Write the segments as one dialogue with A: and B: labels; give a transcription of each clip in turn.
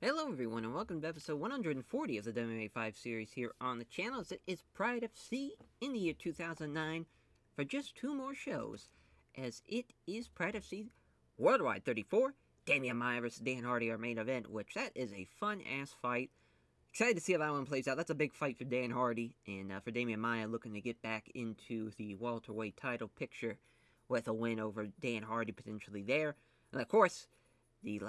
A: Hello everyone and welcome to episode 140 of the WMMA 5 series here on the channel as it is Pride FC in the year 2009 for just two more shows as it is Pride FC Worldwide 34, Maia vs. Dan Hardy our main event, which that is a fun ass fight. Excited to see how that one plays out. That's a big fight for Dan Hardy and for Maia looking to get back into the welterweight title picture with a win over Dan Hardy potentially there. And of course, the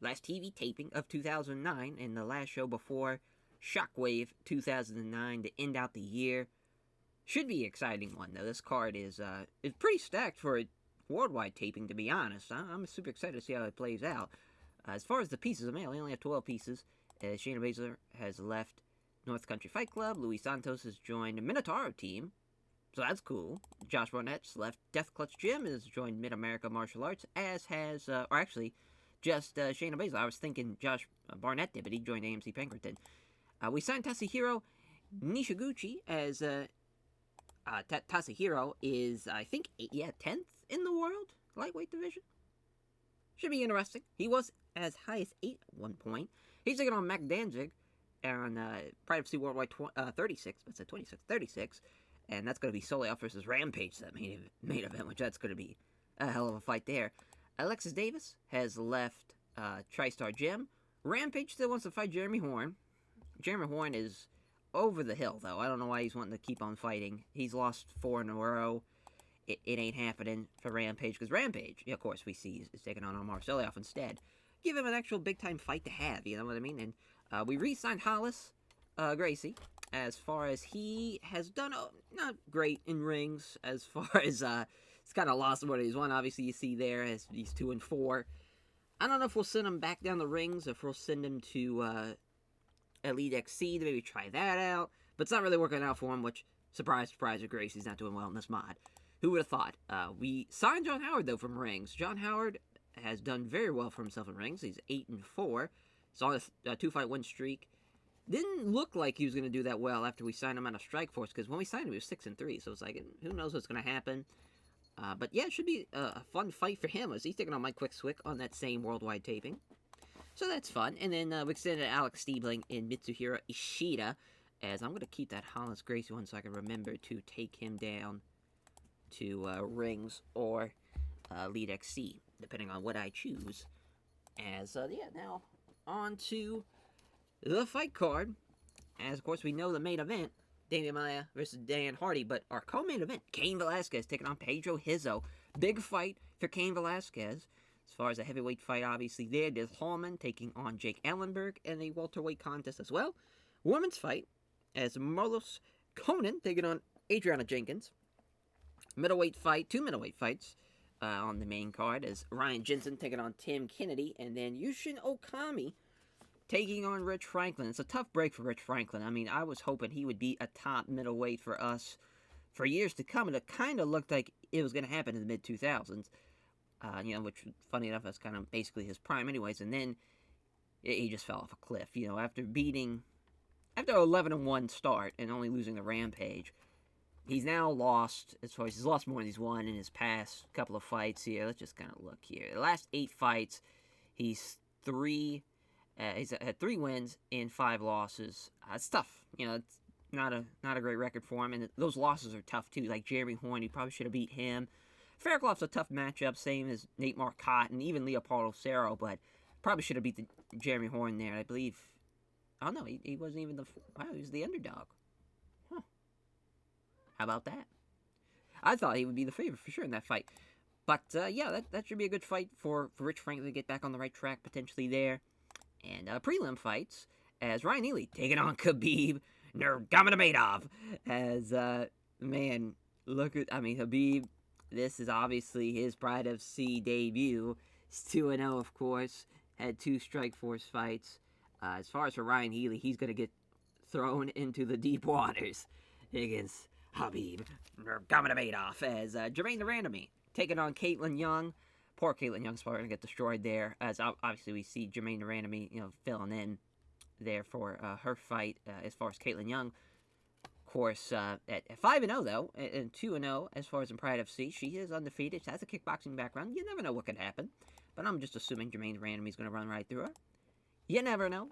A: last TV taping of 2009 and the last show before Shockwave 2009 to end out the year. Should be an exciting one though. This card is pretty stacked for a worldwide taping, to be honest. I'm super excited to see how it plays out. As far as the pieces of mail, they only have 12 pieces. Shayna Baszler has left North Country Fight Club. Luis Santos has joined the Minotauro team, so that's cool. Josh Barnett's left Death Clutch Gym and has joined Mid America Martial Arts, as has, just Shayna Baszler. I was thinking Josh Barnett did, but he joined AMC Pinkerton. We signed Tatsuhiro Nishiguchi as Tatsuhiro is, I think, 10th in the world lightweight division. Should be interesting. He was as high as 8 at one point. He's taking on Mac Danzig on Pride FC Worldwide 36, but it's 26, 36. And that's going to be Soleil versus Rampage, that main event, which that's going to be a hell of a fight there. Alexis Davis has left TriStar Gym. Rampage still wants to fight Jeremy Horn. Jeremy Horn is over the hill, though. I don't know why he's wanting to keep on fighting. He's lost 4 in a row. It ain't happening for Rampage, because Rampage, of course, we see is taking on Omar Selioff instead. Give him an actual big-time fight to have, you know what I mean? And we re-signed Hollis Gracie, as far as he has done not great in rings, as far as he's kind of lost what he's won. Obviously, you see there as he's 2-4. I don't know if we'll send him back down the rings, or if we'll send him to Elite XC to maybe try that out. But it's not really working out for him, which, surprise, surprise, with Gracie's not doing well in this mod. Who would have thought? We signed John Howard, though, from rings. John Howard has done very well for himself in rings. He's 8-4. He's on a 2-fight win streak. Didn't look like he was going to do that well after we signed him out of Strikeforce, because when we signed him, he was 6-3. So it's like, who knows what's going to happen. But yeah, it should be a fun fight for him, as he's taking on Mike Quickswick on that same worldwide taping. So that's fun. And then we extended Alex Stiebling and Mitsuhiro Ishida, as I'm going to keep that Hollis Gracie one so I can remember to take him down to rings or Lead XC, depending on what I choose. As, now on to the fight card. As, of course, we know the main event, Damian Maia versus Dan Hardy, but our co-main event, Cain Velasquez taking on Pedro Hizzo. Big fight for Cain Velasquez. As far as a heavyweight fight, obviously there's Hallman taking on Jake Ellenberg in a welterweight contest as well. Women's fight, as Marlos Conan taking on Adriana Jenkins. Middleweight fight, 2 middleweight fights on the main card, as Ryan Jensen taking on Tim Kennedy, and then Yushin Okami taking on Rich Franklin. It's a tough break for Rich Franklin. I mean, I was hoping he would be a top middleweight for us for years to come, and it kind of looked like it was going to happen in the mid-2000s, which, funny enough, that's kind of basically his prime anyways, and then he just fell off a cliff, after 11-1 start and only losing the Rampage. He's now lost, as far as he's lost more than he's won in his past couple of fights here. Let's just kind of look here. The last 8 fights, he's had 3 wins and 5 losses. It's tough. It's not a great record for him, and those losses are tough too. Like Jeremy Horn, he probably should have beat him. Fairclough's a tough matchup, same as Nate Marcotte and even Leopoldo Cerro, but probably should have beat the Jeremy Horn there. I believe. Oh no, he wasn't even he was the underdog. Huh. How about that? I thought he would be the favorite for sure in that fight. But, that should be a good fight for Rich Franklin to get back on the right track potentially there. And prelim fights, as Ryan Neely taking on Khabib Nurmagomedov. As, Khabib, this is obviously his Pride FC debut. He's 2-0, of course. Had 2 Strikeforce fights. As far as for Ryan Healy, he's going to get thrown into the deep waters against Khabib Nurmagomedov, as Jermaine Durandamy taking on Caitlin Young. Poor Caitlin Young's probably going to get destroyed there, as obviously we see Jermaine Durandamy, filling in there for her fight. As far as Caitlin Young, of course, at 5-0 though, and 2-0 as far as in Pride FC, she is undefeated. She has a kickboxing background. You never know what could happen, but I'm just assuming Jermaine Durandamy is going to run right through her. You never know.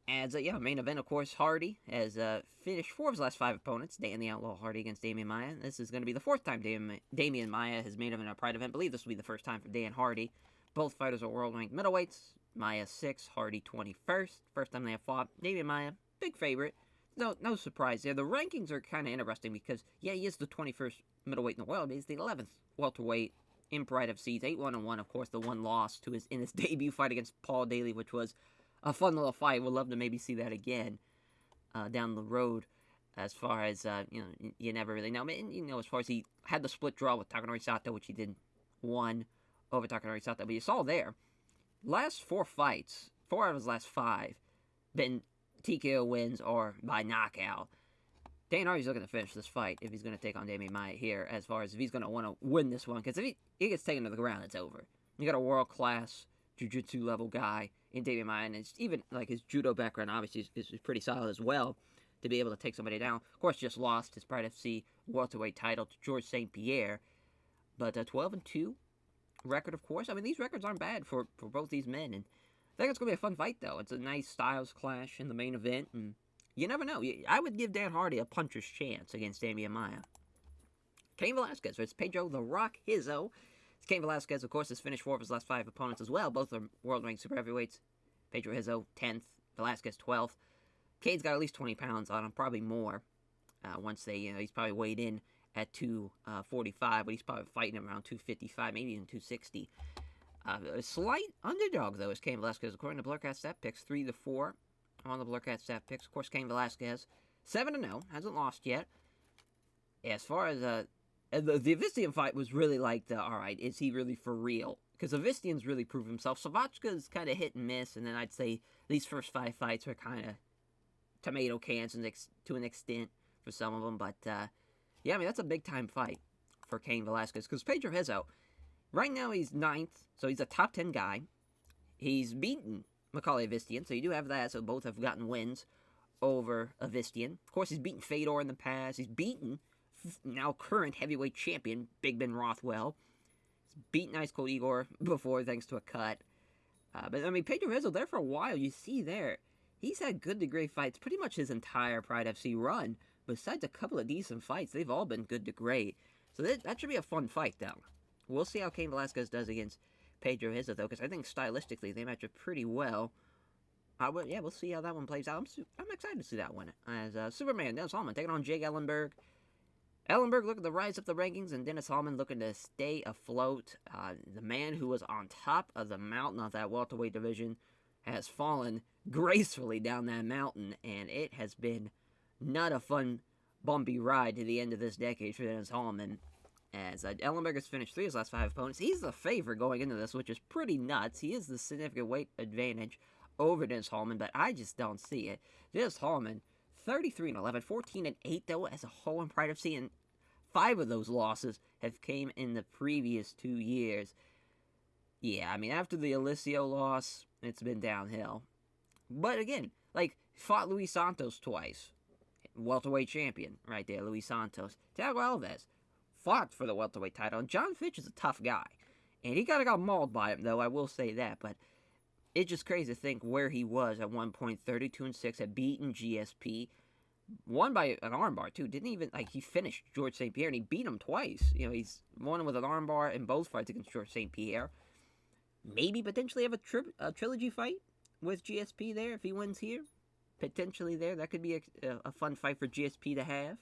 A: As main event, of course, Hardy has finished 4 of his last 5 opponents. Dan the Outlaw Hardy against Damian Maia. This is going to be the 4th time Damian Maia has main event a Pride event. I believe this will be the first time for Dan Hardy. Both fighters are world-ranked middleweights. Maia 6th, Hardy 21st. First time they have fought. Damian Maia, big favorite. No surprise there. The rankings are kind of interesting because, yeah, he is the 21st middleweight in the world, but he's the 11th welterweight in Pride FC's 8-1-1. Of course, the one loss to in his debut fight against Paul Daly, which was a fun little fight. Would love to maybe see that again down the road. As far as you never really know. I mean, as far as he had the split draw with Takanori Sato, which he did 1 over Takanori Sato, but you saw there, last 4 fights, 4 out of his last 5, been TKO wins or by knockout. Dan Hardy's looking to finish this fight if he's going to take on Damian Maia here, as far as if he's going to want to win this one, because if he gets taken to the ground, it's over. You got a world-class jiu-jitsu level guy in Damian Maia, and it's even like his judo background obviously is pretty solid as well to be able to take somebody down. Of course, just lost his Pride FC welterweight title to George St. Pierre, but 12-2 record, of course. I mean, these records aren't bad for both these men, and I think it's going to be a fun fight, though. It's a nice styles clash in the main event, and you never know. I would give Dan Hardy a puncher's chance against Damian Maia. Cain Velasquez versus Pedro the Rock Hizzo. Cain Velasquez, of course, has finished 4 of his last 5 opponents as well. Both are world-ranked super heavyweights. Pedro Hizzo, 10th. Velasquez, 12th. Cain's got at least 20 pounds on him, probably more. Once they, he's probably weighed in at 245, but he's probably fighting around 255, maybe even 260. A slight underdog, though, is Cain Velasquez. According to Blurcat Stat Picks, 3-4 on the Blurcat Stat Picks. Of course, Cain Velasquez, 7-0, hasn't lost yet. As far as the Avistian fight was really like alright, is he really for real? Because Avistian's really proved himself. Savachka's kind of hit and miss, and then I'd say these first 5 fights were kind of tomato cans to an extent for some of them. But, yeah, I mean, that's a big-time fight for Cain Velasquez. Because Pedro Hizzo, right now he's 9th, so he's a top 10 guy. He's beaten Macaulay Avistian, so you do have that. So both have gotten wins over Avistian. Of course, he's beaten Fedor in the past. He's beaten now current heavyweight champion Big Ben Rothwell. He's beaten Ice Cold Igor before, thanks to a cut. But, I mean, Pedro Hizzo, there for a while, you see there, he's had good to great fights pretty much his entire Pride FC run. Besides a couple of decent fights, they've all been good to great. So that should be a fun fight, though. We'll see how Cain Velasquez does against Pedro Hizzo, though, because I think stylistically they match up pretty well. We'll see how that one plays out. I'm excited to see that one. As Superman, Dennis Hallman taking on Jake Ellenberg. Ellenberg looking to rise up the rankings, and Dennis Hallman looking to stay afloat. The man who was on top of the mountain of that welterweight division has fallen gracefully down that mountain, and it has been not a fun, bumpy ride to the end of this decade for Dennis Hallman. As Ellenberg has finished 3 of his last 5 opponents, he's the favorite going into this, which is pretty nuts. He is the significant weight advantage over Dennis Hallman, but I just don't see it. Dennis Hallman, 33-11, 14-8 though as a whole in Pride FC, and 5 of those losses have came in the previous 2 years. Yeah, I mean, after the Alicio loss, it's been downhill. But again, fought Luis Santos twice. Welterweight champion right there, Luis Santos. Thiago Alves fought for the welterweight title, and John Fitch is a tough guy. And he kind of got mauled by him, though, I will say that. But it's just crazy to think where he was at one point, 32-6, had beaten GSP. Won by an armbar, too. Didn't even, he finished George St. Pierre, and he beat him twice. He's won with an armbar in both fights against George St. Pierre. Maybe potentially have a trilogy fight with GSP there if he wins here. Potentially there. That could be a fun fight for GSP to have.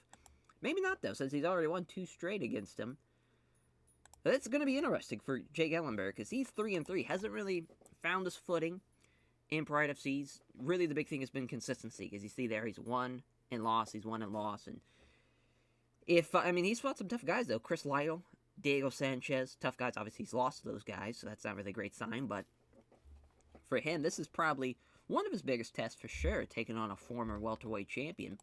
A: Maybe not, though, since he's already won 2 straight against him. But it's going to be interesting for Jake Ellenberg, because he's 3-3. Hasn't really found his footing in Pride FC's. Really, the big thing has been consistency, because you see there, he's won and lost. He's won and lost. And he's fought some tough guys, though. Chris Lytle, Diego Sanchez, tough guys. Obviously, he's lost to those guys, so that's not really a great sign. But for him, this is probably one of his biggest tests for sure, taking on a former welterweight champion.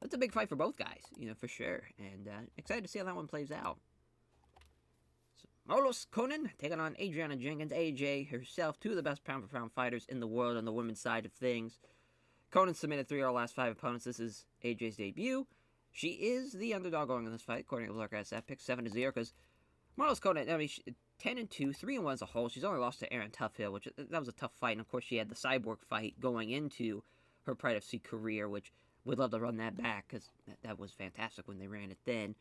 A: That's a big fight for both guys, for sure. And excited to see how that one plays out. So, Molos Conan taking on Adriana Jenkins. AJ herself, 2 of the best pound-for-pound fighters in the world on the women's side of things. Conan submitted 3 of her last 5 opponents. This is AJ's debut. She is the underdog going in this fight, according to Blurcast Pick, 7-0, because Molos Conan, 10-2, 3-1 as a whole. She's only lost to Erin Toughhill, which that was a tough fight. And of course, she had the Cyborg fight going into her Pride FC career, which we'd love to run that back because that was fantastic when they ran it then.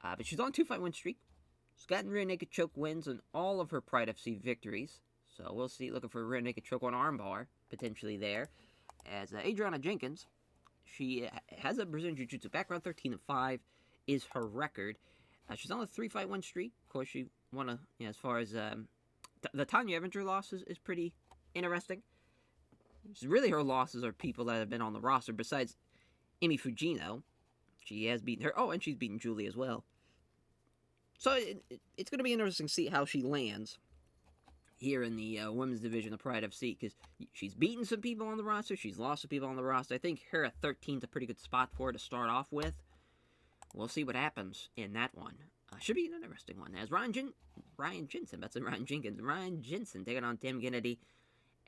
A: But she's on a 2-fight win streak. She's gotten rear naked choke wins in all of her Pride FC victories. So we'll see. Looking for a rear naked choke on armbar potentially there. As Adriana Jenkins, she has a Brazilian Jiu-Jitsu background. 13-5 is her record. She's on a 3-fight win streak. Of course, she won as far as the Tanya Evinger loss is pretty interesting. Really, her losses are people that have been on the roster besides Emi Fujino. She has beaten her. Oh, and she's beaten Julie as well. So it's going to be interesting to see how she lands here in the women's division of Pride FC, because she's beaten some people on the roster. She's lost some people on the roster. I think her at 13 is a pretty good spot for her to start off with. We'll see what happens in that one. Should be an interesting one. As Ryan Jensen taking on Tim Kennedy.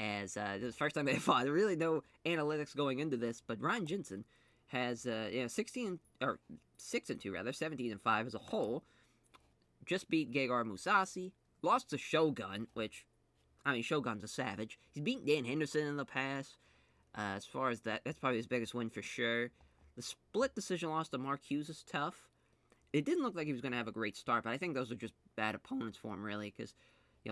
A: As this is the first time they fought. There really no analytics going into this, but Ryan Jensen has 6-2 rather, 17-5 as a whole. Just beat Gegard Mousasi. Lost to Shogun, which, I mean, Shogun's a savage. He's beaten Dan Henderson in the past. As far as that's probably his biggest win for sure. The split decision loss to Mark Hughes is tough. It didn't look like he was going to have a great start, but I think those are just bad opponents for him, really, because,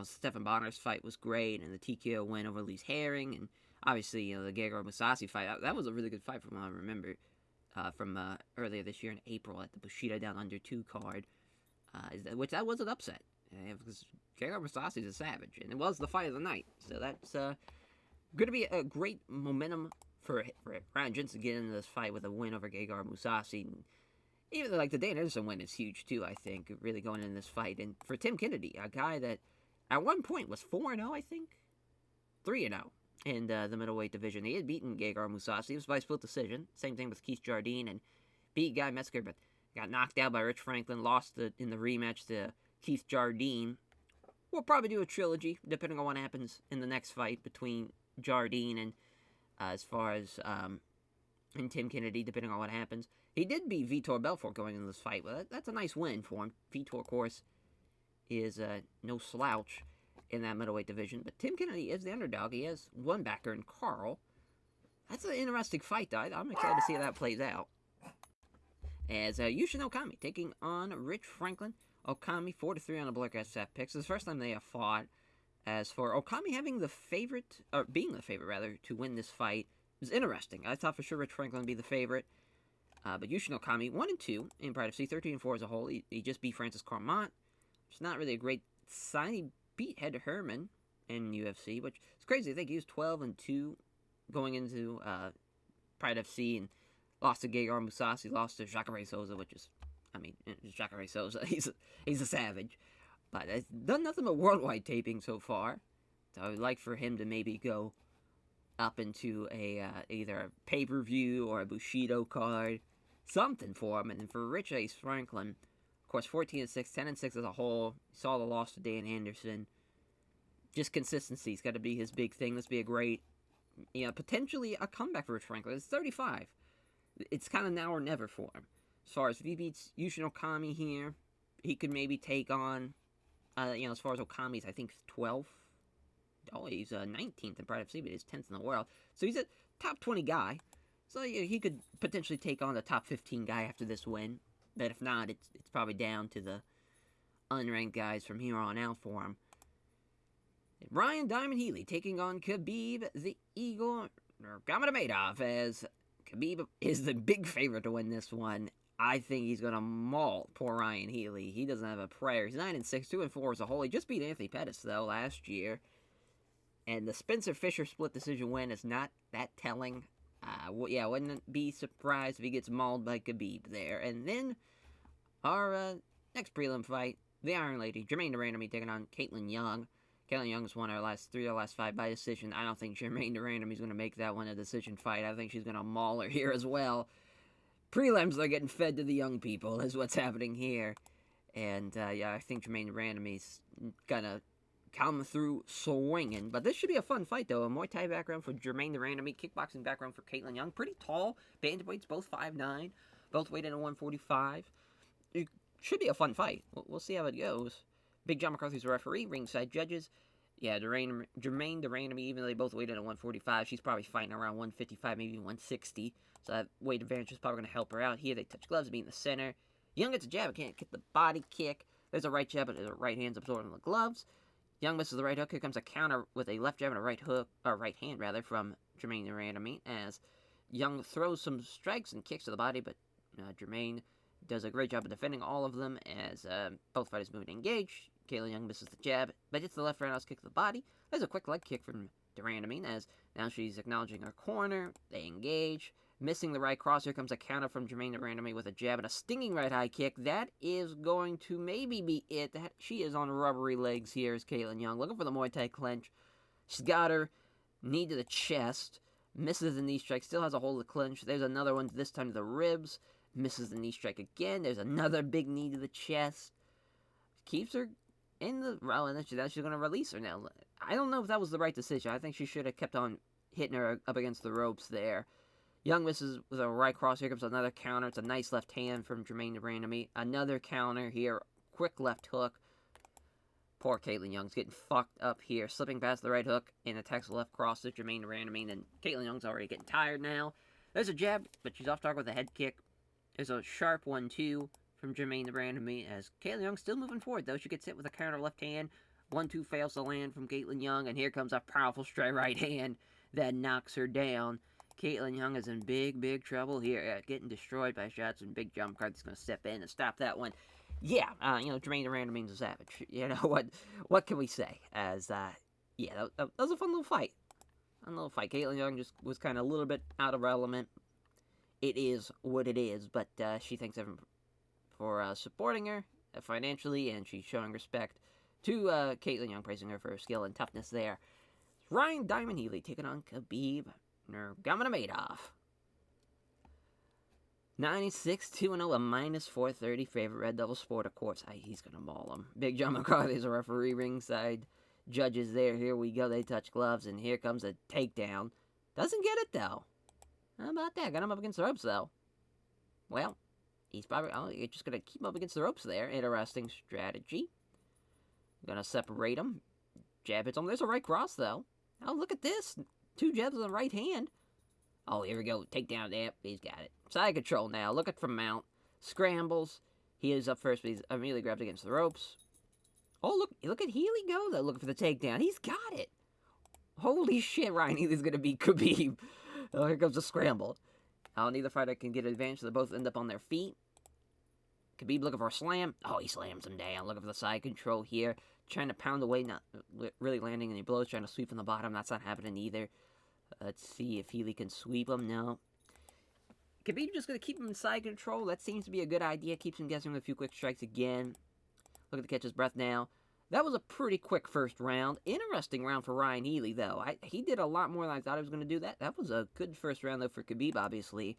A: Stephan Bonner's fight was great, and the TKO win over Lise Herring, and obviously, the Gegard Mousasi fight, that was a really good fight from what I remember from earlier this year in April at the Bushido Down Under 2 card, which that was an upset, because Gegard Mousasi is a savage, and it was the fight of the night, so that's going to be a great momentum for Ryan Jensen to get into this fight with a win over Gegard Mousasi. And even the Dan Henderson win is huge too, I think, really going into this fight. And for Tim Kennedy, a guy that at one point was 4-0, I think, 3-0 in the middleweight division. He had beaten Gegard Mousasi. It was by split decision. Same thing with Keith Jardine, and beat Guy Metzger, but got knocked out by Rich Franklin. Lost in the rematch to Keith Jardine. We'll probably do a trilogy, depending on what happens in the next fight between Jardine and as far as and Tim Kennedy, depending on what happens. He did beat Vitor Belfort going into this fight, but that's a nice win for him. Vitor, of course, is no slouch in that middleweight division, but Tim Kennedy is the underdog. He has one backer in Carl. That's an interesting fight, though. I'm excited to see how that plays out. As Yushin Okami taking on Rich Franklin. Okami 4-3 on the Black SF picks. It's the first time they have fought. As for Okami having the favorite, or being the favorite rather, to win this fight is interesting. I thought for sure Rich Franklin would be the favorite. But Yushin Okami, 1-2 in Pride FC, 13-4 as a whole. He just beat Francis Carmont. It's not really a great sign. He beat Ed Herman in UFC, which is crazy. I think he was 12-2 going into Pride FC and lost to Gegard Mousasi, lost to Jacare Souza, which is, Jacare Souza, he's a savage. But he's done nothing but worldwide taping so far. So I would like for him to maybe go up into a either a pay-per-view or a Bushido card. Something for him. And then for Rich Ace Franklin, of course, 14-6, 10-6 as a whole. Saw the loss to Dan Anderson. Just consistency's got to be his big thing. This be a great, potentially a comeback for Rich Franklin. It's 35. It's kind of now or never for him. As far as if he beats Yushin Okami here, he could maybe take on, as far as Okami's, I think 12th. Oh, he's 19th in Pride FC, but he's 10th in the world. So he's a top 20 guy. So he could potentially take on the top 15 guy after this win. But if not, it's probably down to the unranked guys from here on out for him. Ryan Diamond Healy taking on Khabib the Eagle Nurmagomedov, as Khabib is the big favorite to win this one. I think he's going to maul poor Ryan Healy. He doesn't have a prayer. He's 9-6, 2-4 as a whole. He just beat Anthony Pettis, though, last year. And the Spencer Fisher split decision win is not that telling. Wouldn't be surprised if he gets mauled by Khabib there. And then our next prelim fight, the Iron Lady, Jermaine Durandamy taking on Caitlin Young. Caitlin Young's won her last 5 by decision. I don't think Jermaine Durandamy's going to make that one a decision fight. I think she's going to maul her here as well. Prelims are getting fed to the young people is what's happening here. And, I think Jermaine Durandamy's going to come through swinging. But this should be a fun fight, though. A Muay Thai background for Jermaine Durandamy, kickboxing background for Caitlin Young. Pretty tall bantamweights, both both weighed in at 145. It should be a fun fight. We'll see how it goes. Big John McCarthy's the referee. Ringside judges. Yeah, Jermaine Durandamy, even though they both weighed in at 145, she's probably fighting around 155, maybe 160. So that weight advantage is probably going to help her out here. They touch gloves, meet in the center. Young gets a jab, can't get the body kick. There's a right jab, but the right hand's absorbing the gloves. Young misses the right hook. Here comes a counter with a left jab and a right hook, or right hand rather, from Jermaine Durandamy, as Young throws some strikes and kicks to the body, but Jermaine does a great job of defending all of them as both fighters move to engage. Kayla Young misses the jab, but hits the left roundhouse kick to the body. There's a quick leg kick from Durandamy as now she's acknowledging her corner. They engage. Missing the right cross. Here comes a counter from Jermaine Durandamy with a jab and a stinging right high kick. That is going to maybe be it. She is on rubbery legs here as Kayla Young, looking for the Muay Thai clinch. She's got her knee to the chest. Misses the knee strike. Still has a hold of the clinch. There's another one, this time to the ribs. Misses the knee strike again. There's another big knee to the chest. Keeps her in the row, and then she's going to release her now. I don't know if that was the right decision. I think she should have kept on hitting her up against the ropes there. Young misses with a right cross. Here comes another counter. It's a nice left hand from Jermaine Durandamy. Another counter here. Quick left hook. Poor Caitlin Young's getting fucked up here. Slipping past the right hook and attacks the left cross to Jermaine Durandamy. And Caitlin Young's already getting tired now. There's a jab, but she's off target with a head kick. There's a sharp 1-2 from Jermaine Durandamy as Caitlin Young's still moving forward, though. She gets hit with a counter left hand. 1-2 fails to land from Caitlin Young. And here comes a powerful straight right hand that knocks her down. Caitlin Young is in big trouble here, getting destroyed by shots, and Big John McCarthy's going to step in and stop that one. Yeah, Jermaine Durandamy's a savage. You know, what can we say? As, yeah, that was a fun little fight. Caitlin Young just was kind of a little bit out of element. It is what it is, but she thanks everyone for supporting her financially, and she's showing respect to Caitlin Young, praising her for her skill and toughness there. Ryan Diamond Healy taking on Khabib Nurmagomedov. 96-2-0, a minus 430 favorite. Red Devil Sport, of course. He's going to maul him. Big John McCarthy's a referee ringside. Judges there. Here we go. They touch gloves, and here comes a takedown. Doesn't get it, though. How about that? Got him up against the ropes, though. Well, he's probably just going to keep him up against the ropes there. Interesting strategy. Going to separate him. Jab hits him. There's a right cross, though. Oh, look at this. 2 jabs on the right hand. Oh, here we go. Takedown. Yep, he's got it. Side control now. Look at from mount. Scrambles. He is up first, but he's immediately grabbed against the ropes. Oh, look at Healy go, though, looking for the takedown. He's got it. Holy shit, Ryan Healy's going to beat Khabib. Oh, here comes the scramble. Oh, neither fighter can get advantage, so they both end up on their feet. Khabib looking for a slam. Oh, he slams him down. Looking for the side control here. Trying to pound away, not really landing any blows. Trying to sweep from the bottom. That's not happening either. Let's see if Healy can sweep him. No. Khabib just going to keep him in side control. That seems to be a good idea. Keeps him guessing with a few quick strikes again. Look at the catch his breath now. That was a pretty quick first round. Interesting round for Ryan Healy, though. He did a lot more than I thought he was going to do. That was a good first round, though, for Khabib, obviously.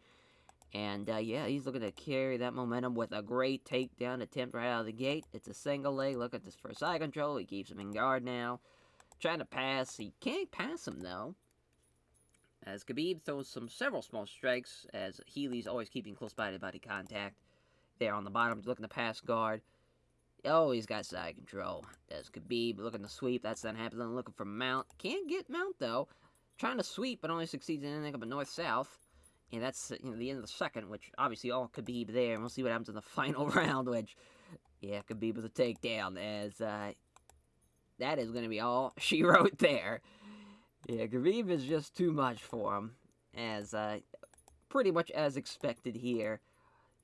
A: And, yeah, he's looking to carry that momentum with a great takedown attempt right out of the gate. It's a single leg. Look at this for side control. He keeps him in guard now. Trying to pass. He can't pass him, though. As Khabib throws several small strikes, as Healy's always keeping close body-to-body contact. There on the bottom, looking to pass guard. Oh, he's got side control. There's Khabib looking to sweep. That's not happening. Looking for mount. Can't get mount, though. Trying to sweep, but only succeeds in anything up a north-south. And that's the end of the second, which obviously all Khabib there. And we'll see what happens in the final round, which, yeah, Khabib with a takedown. As that is going to be all she wrote there. Yeah, Khabib is just too much for him. As pretty much as expected here.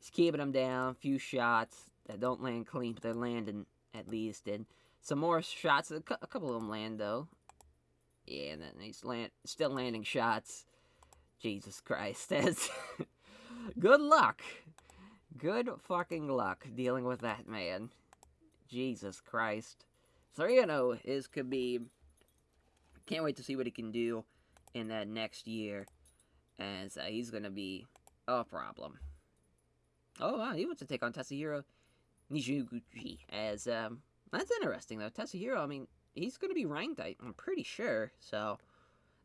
A: He's keeping him down. A few shots that don't land clean, but they're landing at least. And some more shots. A couple of them land, though. Yeah, and then he's still landing shots. Jesus Christ. That's good luck. Good fucking luck dealing with that man. Jesus Christ. 3-0 is Khabib. Can't wait to see what he can do in that next year. As he's going to be a problem. Oh, wow. He wants to take on Tatsuhiro Nishiguchi. As, that's interesting, though. Tatsuhiro, I mean, he's going to be ranked, I'm pretty sure. So,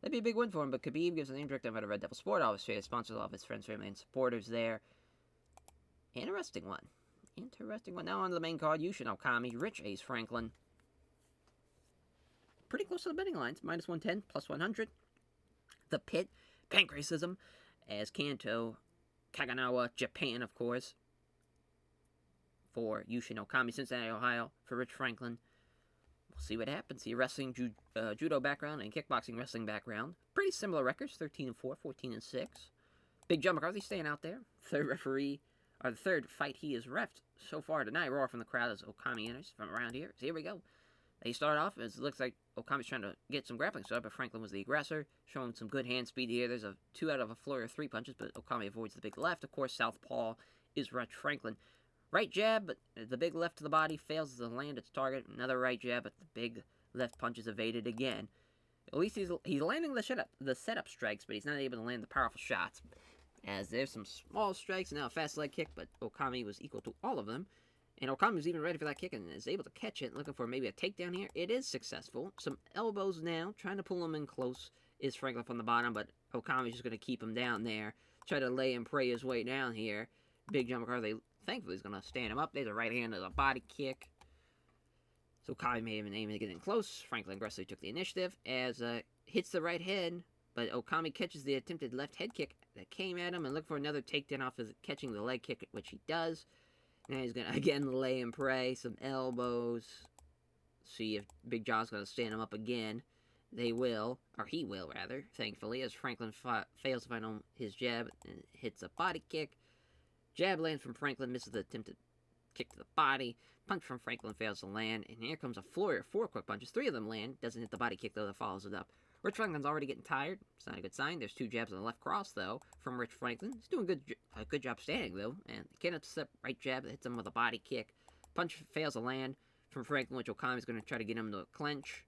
A: that'd be a big win for him. But Khabib gives a name direct invite to Red Devil Sport. Obviously, sponsors all of his friends, family, and supporters there. Interesting one. interesting one. Now on to the main card, Yushin Okami, Rich Ace Franklin. Pretty close to the betting lines, minus 110, plus 100. The Pit, Pancreasism, as Kanto, Kaganawa, Japan, of course. For Yushin Okami, Cincinnati, Ohio, for Rich Franklin. We'll see what happens. He wrestling, judo background and kickboxing wrestling background. Pretty similar records, 13-4, 14-6. Big John McCarthy staying out there. The third fight he has refed so far tonight. Roar from the crowd as Okami enters from around here. So here we go. They start off as it looks like Okami's trying to get some grappling started, but Franklin was the aggressor, showing some good hand speed here. There's a 2 out of a flurry of 3 punches, but Okami avoids the big left. Of course, southpaw is Rich Franklin. Right jab, but the big left to the body fails to land its target. Another right jab, but the big left punch is evaded again. At least he's landing the setup strikes, but he's not able to land the powerful shots. As there's some small strikes and now a fast leg kick, but Okami was equal to all of them. And Okami was even ready for that kick and is able to catch it, looking for maybe a takedown here. It is successful. Some elbows now, trying to pull him in close is Franklin from the bottom, but Okami's just going to keep him down there. Try to lay and pray his way down here. Big John McCarthy, thankfully, is going to stand him up. There's a right hand and a body kick. So Okami may have been aiming to get in close. Franklin aggressively took the initiative as hits the right head, but Okami catches the attempted left head kick that came at him and look for another takedown off of catching the leg kick, which he does. Now he's going to, again, lay and pray. Some elbows. See if Big John's going to stand him up again. They will, or he will, rather, thankfully, as Franklin fails to find his jab and hits a body kick. Jab lands from Franklin, misses the attempted kick to the body. Punch from Franklin fails to land, and here comes a flurry of 4 quick punches. 3 of them land. Doesn't hit the body kick, though, that follows it up. Rich Franklin's already getting tired. It's not a good sign. There's 2 jabs on the left cross, though, from Rich Franklin. He's doing a good job standing, though. And can't accept right jab that hits him with a body kick. Punch fails to land from Franklin, which Okami's going to try to get him to a clinch.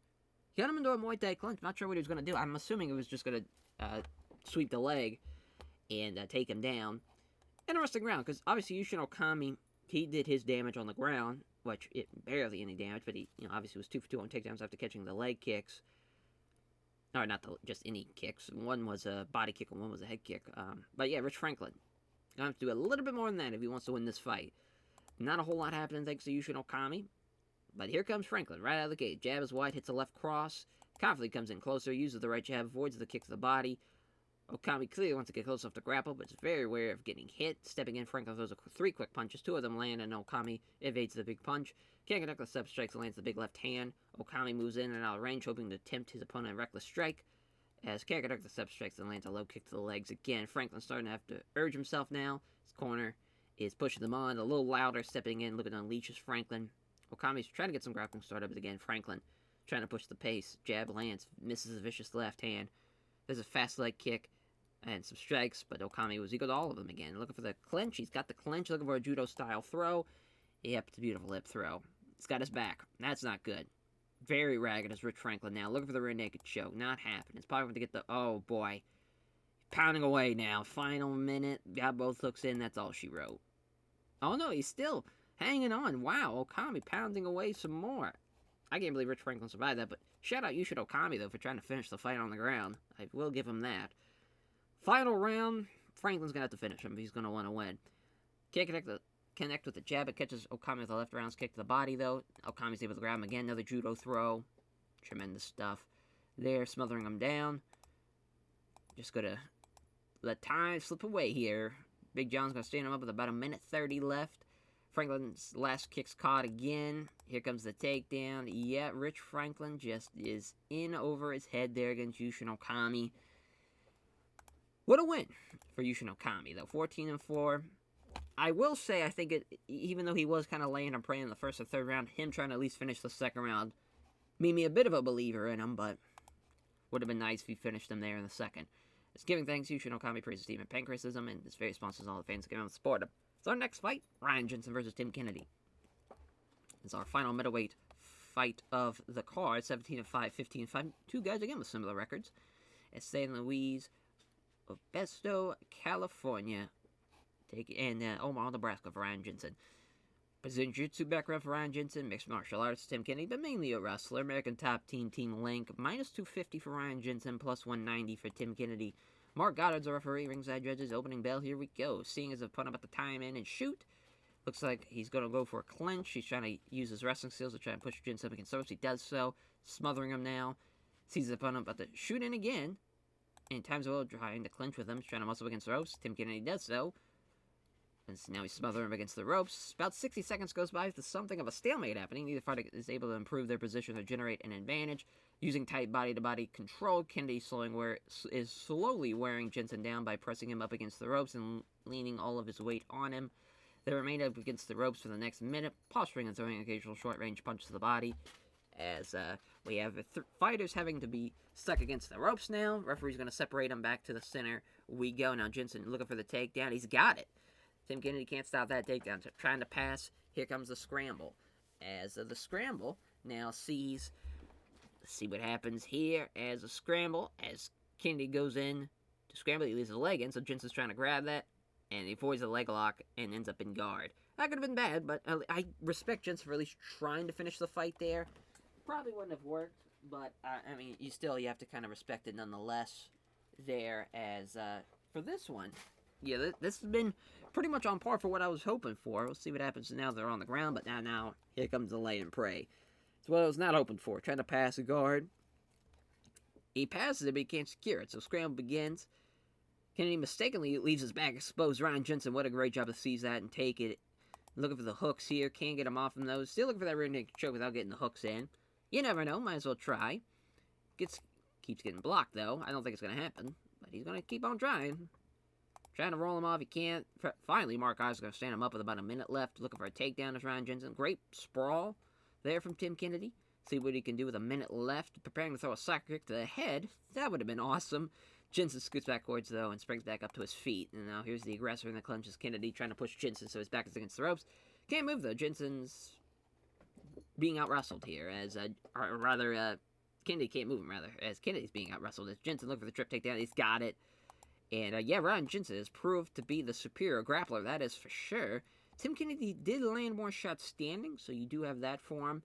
A: He got him into a Muay Thai clinch. Not sure what he was going to do. I'm assuming he was just going to sweep the leg and take him down. Interesting round, because obviously Yushin Okami, he did his damage on the ground, which it barely any damage, but he obviously was 2 for 2 on takedowns after catching the leg kicks. Or not just any kicks. One was a body kick and one was a head kick. But yeah, Rich Franklin gonna have to do a little bit more than that if he wants to win this fight. Not a whole lot happening thanks to Yushin Okami. But here comes Franklin right out of the gate. Jab is wide, hits a left cross. Confidently comes in closer, uses the right jab, avoids the kick to the body. Okami clearly wants to get close enough to grapple, but is very aware of getting hit. Stepping in, Franklin throws 3 quick punches. 2 of them land, and Okami evades the big punch. Can't connect the step strikes and lands the big left hand. Okami moves in and out of range, hoping to tempt his opponent in reckless strike. As can't connect the step strikes and lands a low kick to the legs again. Franklin's starting to have to urge himself now. His corner is pushing them on a little louder, stepping in, looking to unleash his Franklin. Okami's trying to get some grappling started, but again, Franklin trying to push the pace. Jab lands, misses a vicious left hand. There's a fast leg kick and some strikes, but Okami was equal to all of them again. Looking for the clinch. He's got the clinch, looking for a judo-style throw. Yep, it's a beautiful hip throw. He's got his back. That's not good. Very ragged as Rich Franklin now. Looking for the rear naked choke. Not happening. It's probably going to get the... Oh, boy. Pounding away now. Final minute. Got both hooks in. That's all she wrote. Oh, no. He's still hanging on. Wow. Okami pounding away some more. I can't believe Rich Franklin survived that, but shout out Yushin Okami, though, for trying to finish the fight on the ground. I will give him that. Final round, Franklin's going to have to finish him if he's going to want to win. Can't connect with the jab. It catches Okami with a left round's kick to the body, though. Okami's able to grab him again. Another judo throw. Tremendous stuff. There, smothering him down. Just going to let time slip away here. Big John's going to stand him up with about 1:30 left. Franklin's last kick's caught again. Here comes the takedown. Yeah, Rich Franklin just is in over his head there against Yushin Okami. What a win for Yushin Okami, though. 14-4. I will say, I think, even though he was kind of laying and praying in the first or third round, him trying to at least finish the second round made me a bit of a believer in him, but would have been nice if he finished him there in the second. It's giving thanks to Yushin Okami, praises team and Pancreasism, and his various sponsors and all the fans that give him the support. So our next fight, Ryan Jensen versus Tim Kennedy. It's our final middleweight fight of the card, 17-5, 15-5. 2 guys, again, with similar records. At San Luis Obispo, California, and Omaha, Nebraska for Ryan Jensen. Brazilian Jiu-Jitsu background for Ryan Jensen, mixed martial arts, Tim Kennedy, but mainly a wrestler. American Top Team, Team Link, -250 for Ryan Jensen, +190 for Tim Kennedy. Mark Goddard's the referee, ringside judges, opening bell, here we go. Seeing as a put up at the time in and shoot. Looks like he's going to go for a clinch. He's trying to use his wrestling skills to try and push Jensen up against the ropes. He does so, smothering him now. Sees his opponent about to shoot in again. And times well trying to clinch with him. He's trying to muscle against the ropes. Tim Kennedy does so. And so now he's smothering him against the ropes. About 60 seconds goes by with something of a stalemate happening. Neither fighter is able to improve their position or generate an advantage. Using tight body-to-body control, Kennedy is slowly wearing Jensen down by pressing him up against the ropes and leaning all of his weight on him. They remain up against the ropes for the next minute, posturing and throwing occasional short-range punches to the body. As we have fighters having to be stuck against the ropes now. Referee's going to separate them back to the center. We go. Now Jensen looking for the takedown. He's got it. Tim Kennedy can't stop that takedown. Trying to pass. Here comes the scramble. As the scramble now sees... Let's see what happens here as a scramble. As Kennedy goes in to scramble, he leaves his leg in, so Jensen's trying to grab that. And he avoids a leg lock and ends up in guard. That could have been bad, but I respect Jensen for at least trying to finish the fight there. Probably wouldn't have worked, but, I mean, you have to kind of respect it nonetheless there. As, for this one, yeah, this has been pretty much on par for what I was hoping for. We'll see what happens now they're on the ground, but now, here comes the lay and pray. It's what I was not hoping for. Trying to pass a guard. He passes it, but he can't secure it, so scramble begins. Kennedy mistakenly leaves his back exposed. Ryan Jensen, what a great job to seize that and take it. Looking for the hooks here. Can't get him off him, though. Still looking for that rear naked choke without getting the hooks in. You never know. Might as well try. Keeps getting blocked, though. I don't think it's going to happen. But he's going to keep on trying. Trying to roll him off. He can't. Finally, Mark Eyes is going to stand him up with about a minute left. Looking for a takedown as Ryan Jensen. Great sprawl there from Tim Kennedy. See what he can do with a minute left. Preparing to throw a soccer kick to the head. That would have been awesome. Jensen scoots backwards, though, and springs back up to his feet. And now here's the aggressor in the clinches. Kennedy trying to push Jensen so his back is against the ropes. Can't move, though. Jensen's being out-wrestled here. Kennedy can't move him, rather. As Kennedy's being out-wrestled. As Jensen looking for the trip takedown. He's got it. And, Ryan Jensen has proved to be the superior grappler. That is for sure. Tim Kennedy did land more shots standing, so you do have that for him.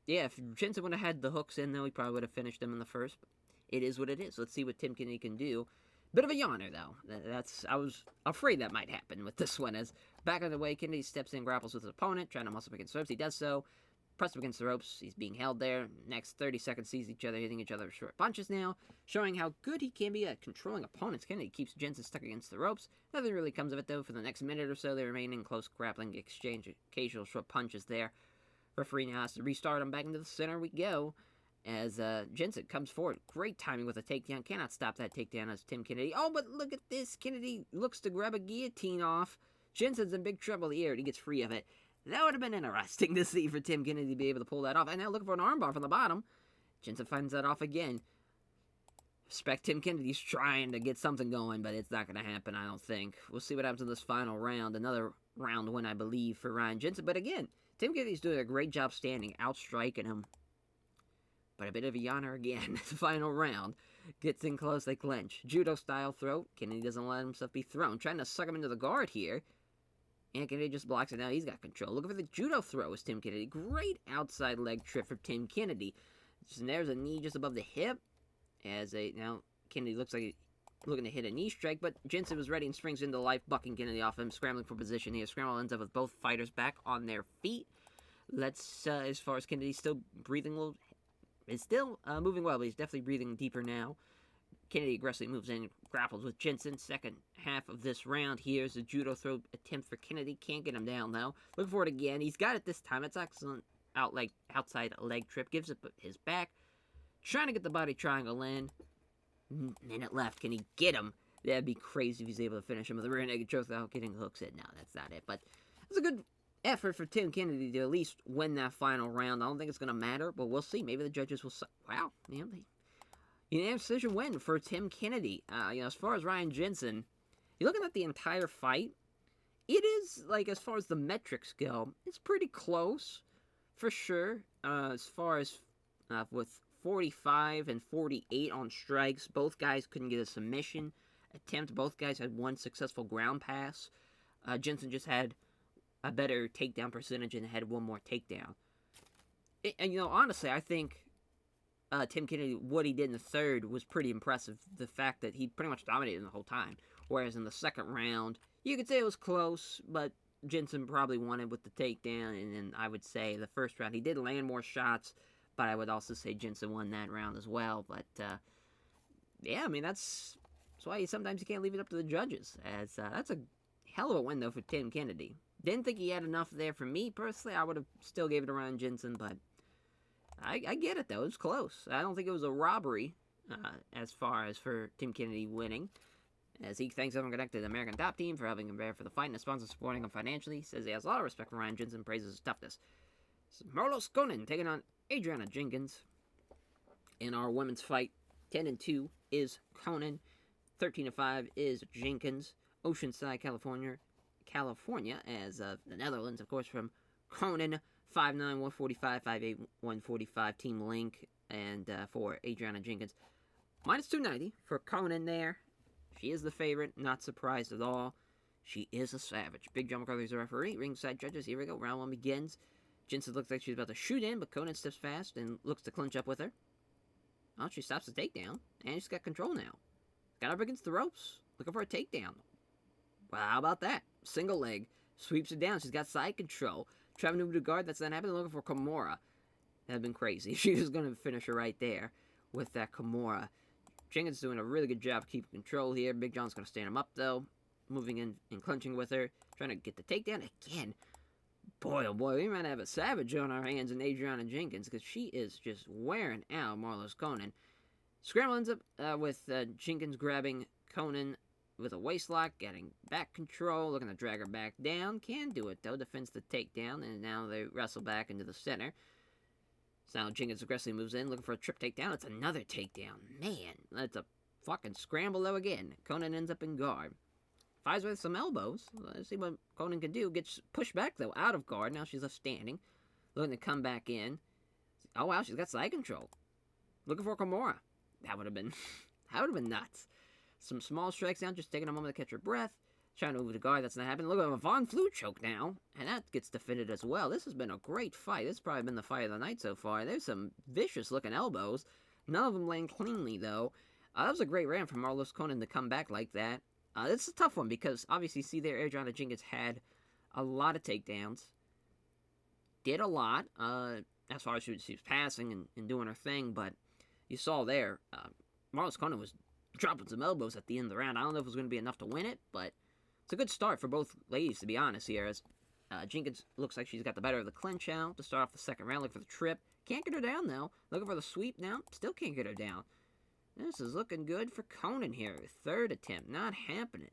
A: If Jensen would have had the hooks in, though, he probably would have finished him in the first. It is what it is. Let's see what Tim Kennedy can do. Bit of a yawner, though. I was afraid that might happen with this one. As back on the way, Kennedy steps in, grapples with his opponent, trying to muscle up against the ropes. He does so. Pressed up against the ropes. He's being held there. Next 30 seconds, sees each other, hitting each other with short punches now, showing how good he can be at controlling opponents. Kennedy keeps Jensen stuck against the ropes. Nothing really comes of it, though. For the next minute or so, they remain in close grappling exchange, occasional short punches there. Referee now has to restart him back into the center. We go. As Jensen comes forward. Great timing with a takedown. Cannot stop that takedown as Tim Kennedy. Oh, but look at this. Kennedy looks to grab a guillotine off. Jensen's in big trouble here, and he gets free of it. That would have been interesting to see for Tim Kennedy to be able to pull that off. And now looking for an armbar from the bottom. Jensen finds that off again. Respect Tim Kennedy's trying to get something going, but it's not going to happen, I don't think. We'll see what happens in this final round. Another round win, I believe, for Ryan Jensen. But again, Tim Kennedy's doing a great job standing, outstriking him. But a bit of a yawner again. Final round. Gets in close, they clinch. Judo-style throw. Kennedy doesn't let himself be thrown. Trying to suck him into the guard here. And Kennedy just blocks it. Now he's got control. Looking for the judo throw is Tim Kennedy. Great outside leg trip for Tim Kennedy. And there's a knee just above the hip. Now Kennedy looks like looking to hit a knee strike. But Jensen was ready and springs into life, bucking Kennedy off him. Scrambling for position here. Scramble ends up with both fighters back on their feet. As far as Kennedy still breathing a little... Is still moving well, but he's definitely breathing deeper now. Kennedy aggressively moves in, grapples with Jensen. Second half of this round. Here's a judo throw attempt for Kennedy. Can't get him down, though. Looking for it again. He's got it this time. It's excellent outside leg trip. Gives it his back. Trying to get the body triangle in. Minute left. Can he get him? That'd be crazy if he's able to finish him with a rear naked choke without getting hooks in. No, that's not it. But it's a good effort for Tim Kennedy to at least win that final round. I don't think it's going to matter, but we'll see. Maybe the judges will say, wow, unanimous decision win for Tim Kennedy. As far as Ryan Jensen, you're looking at the entire fight, it is, as far as the metrics go, it's pretty close, for sure. As far as with 45 and 48 on strikes, both guys couldn't get a submission attempt. Both guys had one successful ground pass. Jensen just had a better takedown percentage and had one more takedown. And honestly, I think Tim Kennedy, what he did in the third was pretty impressive. The fact that he pretty much dominated the whole time. Whereas in the second round, you could say it was close, but Jensen probably won it with the takedown, and then I would say the first round he did land more shots, but I would also say Jensen won that round as well. But yeah, I mean that's why sometimes you can't leave it up to the judges. As that's a hell of a win though for Tim Kennedy. Didn't think he had enough there for me personally. I would have still gave it to Ryan Jensen, but I get it though. It was close. I don't think it was a robbery as far as for Tim Kennedy winning. As he thanks everyone connected to the American Top Team for helping him prepare for the fight and the sponsors supporting him financially. He says he has a lot of respect for Ryan Jensen, praises his toughness. Marlos Conan taking on Adriana Jenkins in our women's fight. 10-2 is Conan. 13-5 is Jenkins. Oceanside, California, as the Netherlands, of course, from Conan. 5'9", 145, 5'8", 145 team link. And for Adriana Jenkins, minus 290 for Conan there. She is the favorite, not surprised at all. She is a savage. Big John McCarthy's the referee. Ringside judges, here we go. Round one begins. Jensen looks like she's about to shoot in, but Conan steps fast and looks to clinch up with her. Oh, she stops the takedown, and she's got control now. Got her up against the ropes, looking for a takedown. Well, how about that? Single leg, sweeps it down. She's got side control. Trying to move to guard, that's not happening. Looking for Kimura. That would have been crazy. She was going to finish her right there with that Kimura. Jenkins doing a really good job keeping control here. Big John's going to stand him up, though. Moving in and clinching with her. Trying to get the takedown again. Boy, oh boy, we might have a savage on our hands in Adriana Jenkins, because she is just wearing out Marlos Conan. Scramble ends up with Jenkins grabbing Conan with a waistlock, getting back control, looking to drag her back down. Can do it, though. Defends the takedown, and now they wrestle back into the center. So now Jenkins aggressively moves in, looking for a trip takedown. It's another takedown. Man, that's a fucking scramble, though, again. Conan ends up in guard. Fires with some elbows. Let's see what Conan can do. Gets pushed back, though, out of guard. Now she's left standing. Looking to come back in. Oh, wow, she's got side control. Looking for Kimura. That would have been nuts. Some small strikes down, just taking a moment to catch her breath. Trying to move the guard, that's not happening. Look at a Von Flue choke now, and that gets defended as well. This has been a great fight. This has probably been the fight of the night so far. There's some vicious-looking elbows. None of them land cleanly, though. That was a great round for Marlos Conan to come back like that. It's a tough one because, obviously, see there, Adriana Jenkins had a lot of takedowns. Did a lot, as far as she was passing and doing her thing, but you saw there, Marlos Conan was dropping some elbows at the end of the round. I don't know if it was going to be enough to win it, but it's a good start for both ladies, to be honest, here, as Jenkins looks like she's got the better of the clinch out to start off the second round, looking for the trip. Can't get her down, though. Looking for the sweep now. Still can't get her down. This is looking good for Conan here. Third attempt. Not happening.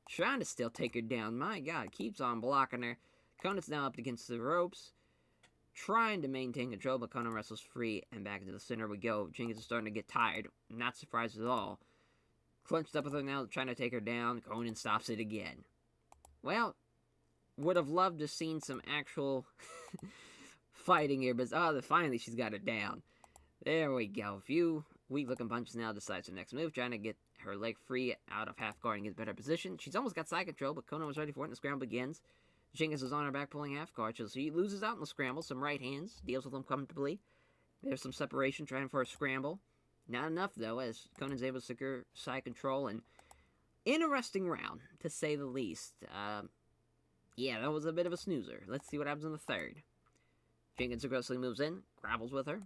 A: Trying to still take her down. My God, keeps on blocking her. Conan's now up against the ropes. Trying to maintain control, but Conan wrestles free, and back into the center we go. Jenkins is starting to get tired. Not surprised at all. Clenched up with her now, trying to take her down. Conan stops it again. Well, would have loved to have seen some actual fighting here, but finally she's got it down. There we go. A few weak-looking punches now, decides her next move, trying to get her leg free out of half guard and get better position. She's almost got side control, but Conan was ready for it, and the scramble begins. Jenkins is on her back, pulling half guard, so he loses out in the scramble. Some right hands, deals with them comfortably. There's some separation, trying for a scramble. Not enough, though, as Conan's able to secure side control, and interesting round, to say the least. Yeah, that was a bit of a snoozer. Let's see what happens in the third. Jenkins aggressively moves in, grapples with her.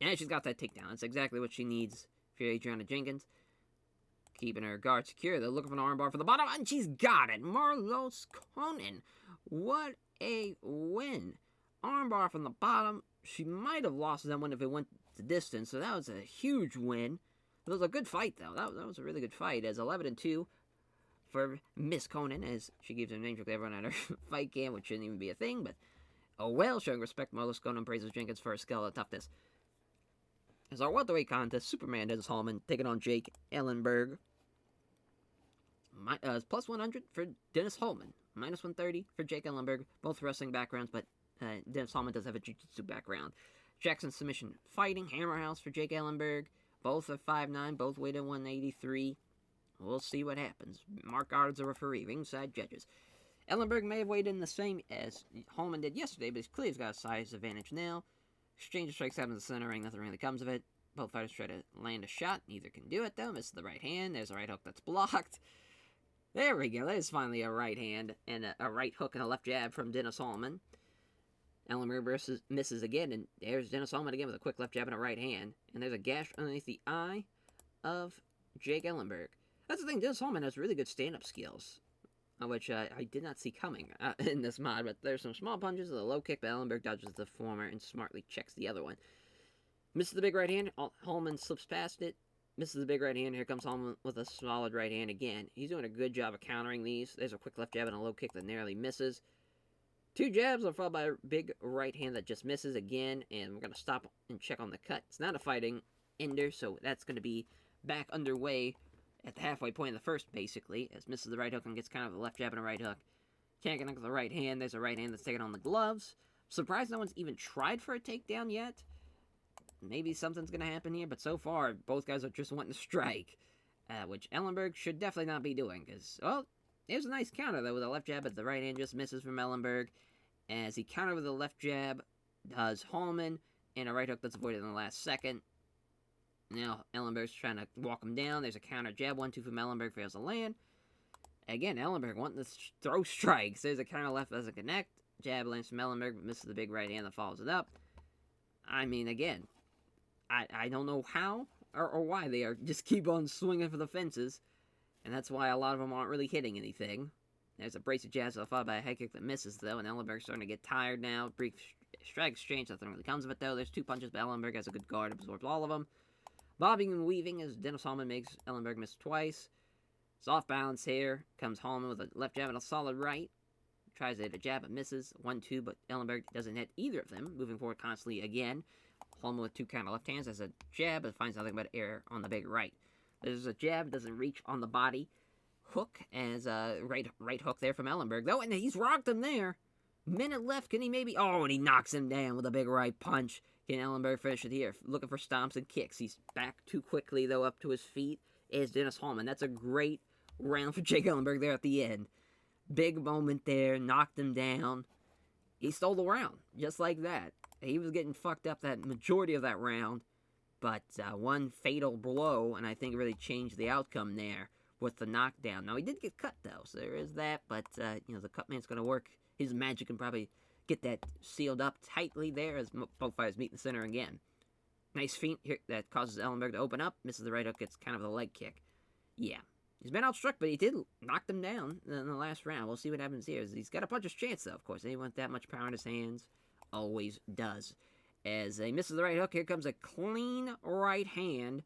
A: And she's got that takedown. That's exactly what she needs for Adriana Jenkins. Keeping her guard secure. They're looking for an armbar for the bottom, and she's got it. Marlos Conan. What a win. Armbar from the bottom. She might have lost that one if it went the distance, so that was a huge win. It was a good fight, though. That was a really good fight, as 11-2 for Miss Conan, as she gives her name to everyone at her fight camp, which shouldn't even be a thing, but oh well, showing respect. Marlos Conan praises Jenkins for her skill and toughness. As our welterweight contest, Superman Dennis Hallman taking on Jake Ellenberg. Plus 100 for Dennis Hallman, minus 130 for Jake Ellenberg. Both wrestling backgrounds, but Dennis Hallman does have a jiu-jitsu background. Jackson submission fighting, Hammerhouse for Jake Ellenberg. Both are 5'9", both weighed at 183. We'll see what happens. Mark Goddard's a referee, ringside judges. Ellenberg may have weighed in the same as Hallman did yesterday, but he's clearly got a size advantage now. Exchange of strikes out in the center ring, nothing really comes of it. Both fighters try to land a shot, neither can do it though. Misses the right hand, there's a right hook that's blocked. There we go. That is finally a right hand and a right hook and a left jab from Dennis Hallman. Ellenberg misses again, and there's Dennis Hallman again with a quick left jab and a right hand. And there's a gash underneath the eye of Jake Ellenberg. That's the thing, Dennis Hallman has really good stand-up skills, which I did not see coming in this mod, but there's some small punches with a low kick, but Ellenberg dodges the former and smartly checks the other one. Misses the big right hand, Hallman slips past it, misses the big right hand, here comes Hallman with a solid right hand again. He's doing a good job of countering these. There's a quick left jab and a low kick that narrowly misses. Two jabs are followed by a big right hand that just misses again, and we're going to stop and check on the cut. It's not a fighting ender, so that's going to be back underway at the halfway point of the first, basically, as misses the right hook and gets kind of a left jab and a right hook. Can't connect with the right hand. There's a right hand that's taken on the gloves. Surprised no one's even tried for a takedown yet. Maybe something's going to happen here, but so far, both guys are just wanting to strike, which Ellenberg should definitely not be doing, because, well, there's a nice counter, though, with a left jab, but the right hand just misses from Ellenberg. As he countered with a left jab, does Hallman, and a right hook that's avoided in the last second. Now, Ellenberg's trying to walk him down. There's a counter jab, 1-2 from Ellenberg, fails to land. Again, Ellenberg wanting to throw strikes. There's a counter left, doesn't connect. Jab lands from Ellenberg, but misses the big right hand that follows it up. I mean, again, I don't know how or why they are just keep on swinging for the fences. And that's why a lot of them aren't really hitting anything. There's a brace of jabs followed by a head kick that misses, though, and Ellenberg's starting to get tired now. Brief strike exchange, nothing really comes of it, though. There's two punches, but Ellenberg has a good guard, absorbs all of them. Bobbing and weaving as Dennis Hallman makes Ellenberg miss twice. It's off balance here. Comes Hallman with a left jab and a solid right. Tries to hit a jab, but misses. 1-2, but Ellenberg doesn't hit either of them. Moving forward constantly again. Hallman with two counter left hands has a jab, but finds nothing but air on the big right. There's a jab, doesn't reach on the body. Hook as a right hook there from Ellenberg, though, and he's rocked him there. Minute left, can he maybe... Oh, and he knocks him down with a big right punch. Can Ellenberg finish it here? Looking for stomps and kicks. He's back too quickly, though, up to his feet is Dennis Hallman. That's a great round for Jake Ellenberg there at the end. Big moment there, knocked him down. He stole the round, just like that. He was getting fucked up that majority of that round, but one fatal blow, and I think really changed the outcome there with the knockdown. Now, he did get cut, though, so there is that, but, the cut man's going to work his magic and probably get that sealed up tightly there as both fighters meet in the center again. Nice feint here that causes Ellenberg to open up. Misses the right hook, gets kind of a leg kick. Yeah. He's been outstruck, but he did knock them down in the last round. We'll see what happens here. He's got a puncher's chance, though, of course. Anyone with that much power in his hands always does. As he misses the right hook, here comes a clean right hand.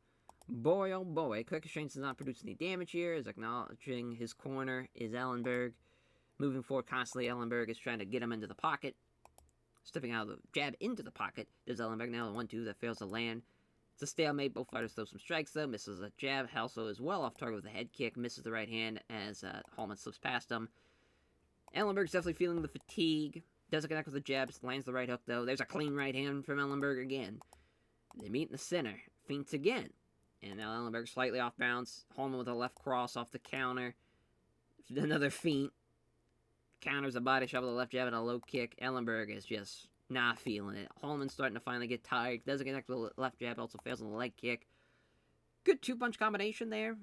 A: Boy, oh boy. Quick exchange does not produce any damage here. As acknowledging his corner is Ellenberg. Moving forward constantly, Ellenberg is trying to get him into the pocket. Stepping out of the jab into the pocket. There's Ellenberg now, 1-2 that fails to land. It's a stalemate. Both fighters throw some strikes, though. Misses a jab. Also is well off target with a head kick. Misses the right hand as Hallman slips past him. Ellenberg's definitely feeling the fatigue. Doesn't connect with the jabs. Lands the right hook, though. There's a clean right hand from Ellenberg again. They meet in the center. Feints again. And now Ellenberg slightly off balance. Hallman with a left cross off the counter. Another feint. Counters a body shot with a left jab and a low kick. Ellenberg is just not feeling it. Hallman's starting to finally get tired. Doesn't connect with the left jab. Also fails on the leg kick. Good two-punch combination there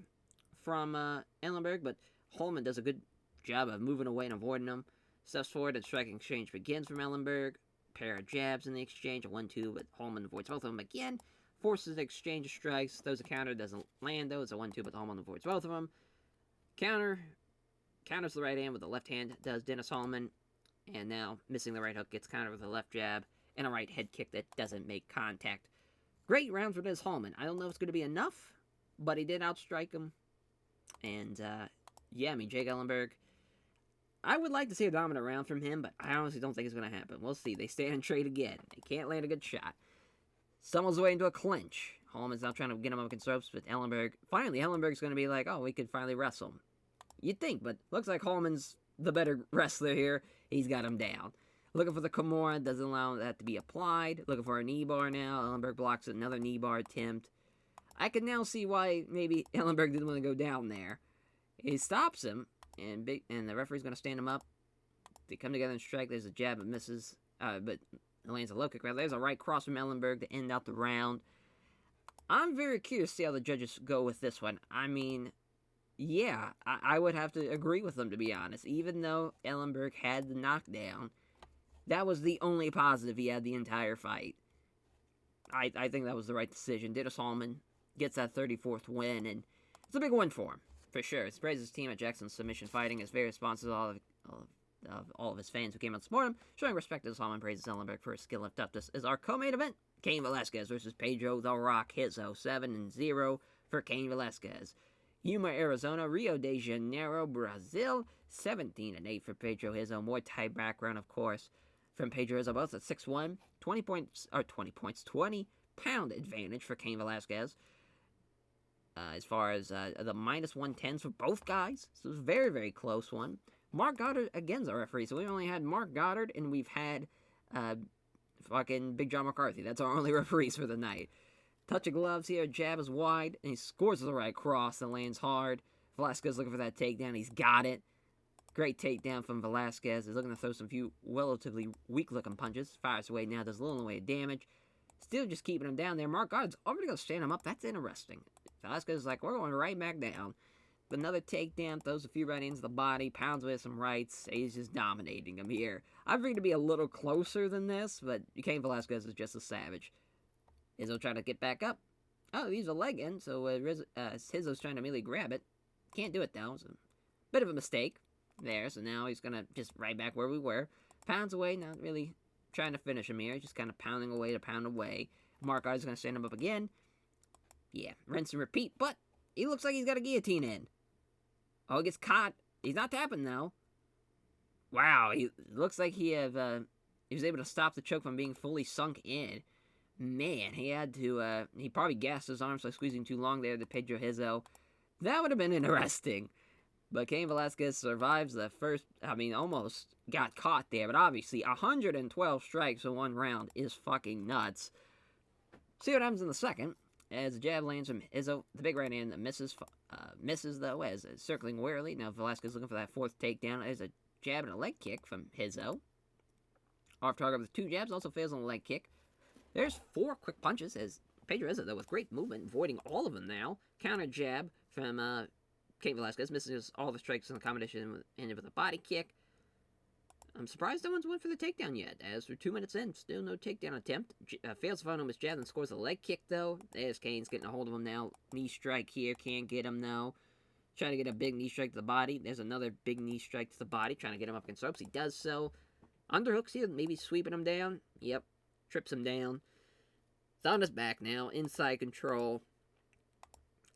A: from Ellenberg, but Hallman does a good job of moving away and avoiding them. Steps forward and striking exchange begins from Ellenberg. Pair of jabs in the exchange, a 1-2, but Hallman avoids both of them again. Forces the exchange of strikes. Throws a counter, doesn't land though. It's a 1-2, but Hallman avoids both of them. Counters the right hand with the left hand, does Dennis Hallman. And now, missing the right hook, gets countered with a left jab and a right head kick that doesn't make contact. Great round for Dennis Hallman. I don't know if it's going to be enough, but he did outstrike him. And, yeah, I mean, Jake Ellenberg, I would like to see a dominant round from him, but I honestly don't think it's going to happen. We'll see. They stand and trade again. They can't land a good shot. Stumbles away into a clinch. Hallman's now trying to get him up against ropes, but finally, Ellenberg's going to be like, oh, we could finally wrestle him. You'd think, but looks like Hallman's the better wrestler here. He's got him down. Looking for the Kimura, doesn't allow that to be applied. Looking for a knee bar now. Ellenberg blocks it, another knee bar attempt. I can now see why maybe Ellenberg didn't want to go down there. He stops him, and the referee's going to stand him up. They come together and strike. There's a jab that misses, but lands a low kick. There's a right cross from Ellenberg to end out the round. I'm very curious to see how the judges go with this one. I mean, Yeah, I would have to agree with them, to be honest. Even though Ellenberg had the knockdown, that was the only positive he had the entire fight. I think that was the right decision. Dennis Hallman gets that 34th win, and it's a big win for him, for sure. It praises his team at Jackson's Submission Fighting as very responsive to all of his fans who came out to support him. Showing respect to Dennis Hallman praises Ellenberg for his skill and toughness. Is our co-main event, Cain Velasquez versus Pedro The Rock Hizzo, 7-0 for Cain Velasquez. Yuma, Arizona, Rio de Janeiro, Brazil, 17-8 for Pedro Hizzo. Muay Thai background, of course, from Pedro Hizzo, both at 6'1", 20-pound advantage for Cain Velasquez. As far as the minus 110s for both guys, so it was a very, very close one. Mark Goddard, again's our referee, so we only had Mark Goddard, and we've had fucking Big John McCarthy. That's our only referees for the night. Touch of gloves here, jab is wide, and he scores the right cross and lands hard. Velasquez looking for that takedown, he's got it. Great takedown from Velasquez. He's looking to throw some few relatively weak-looking punches. Fires away now, does a little in the way of damage. Still just keeping him down there. Mark Goddard's already going to stand him up. That's interesting. Velasquez is like, we're going right back down. Another takedown, throws a few right into the body, pounds with some rights. He's just dominating him here. I figured to be a little closer than this, but Cain Velasquez is just a savage. Hizzo trying to get back up. Oh, he's a leg in, so Hizzo's trying to immediately grab it. Can't do it, though. It's a bit of a mistake there, so now he's going to just right back where we were. Pounds away, not really trying to finish him here. Just kind of pounding away to pound away. Mark Goddard's going to stand him up again. Yeah, rinse and repeat, but he looks like he's got a guillotine in. Oh, he gets caught. He's not tapping, though. Wow, he looks like he was able to stop the choke from being fully sunk in. Man, he had to, he probably gassed his arms by squeezing too long there to Pedro Hizzo. That would have been interesting. But Cain Velasquez survives the first, almost got caught there. But obviously, 112 strikes in one round is fucking nuts. See what happens in the second. As the jab lands from Hizzo, the big right hand misses though, as circling warily. Now Velasquez looking for that fourth takedown. There's a jab and a leg kick from Hizzo. Off target with two jabs, also fails on the leg kick. There's four quick punches as Pedro Hizzo, though, with great movement, avoiding all of them now. Counter jab from Cain Velasquez, misses all the strikes in the combination, ended with a body kick. I'm surprised no one's went for the takedown yet, as we're 2 minutes in, still no takedown attempt. Fails to find him with jab and scores a leg kick, though. There's Cain's getting a hold of him now. Knee strike here, can't get him, though. Trying to get a big knee strike to the body. There's another big knee strike to the body, trying to get him up against ropes. He does so. Underhooks here, maybe sweeping him down. Yep, trips him down. It's on his back now, inside control.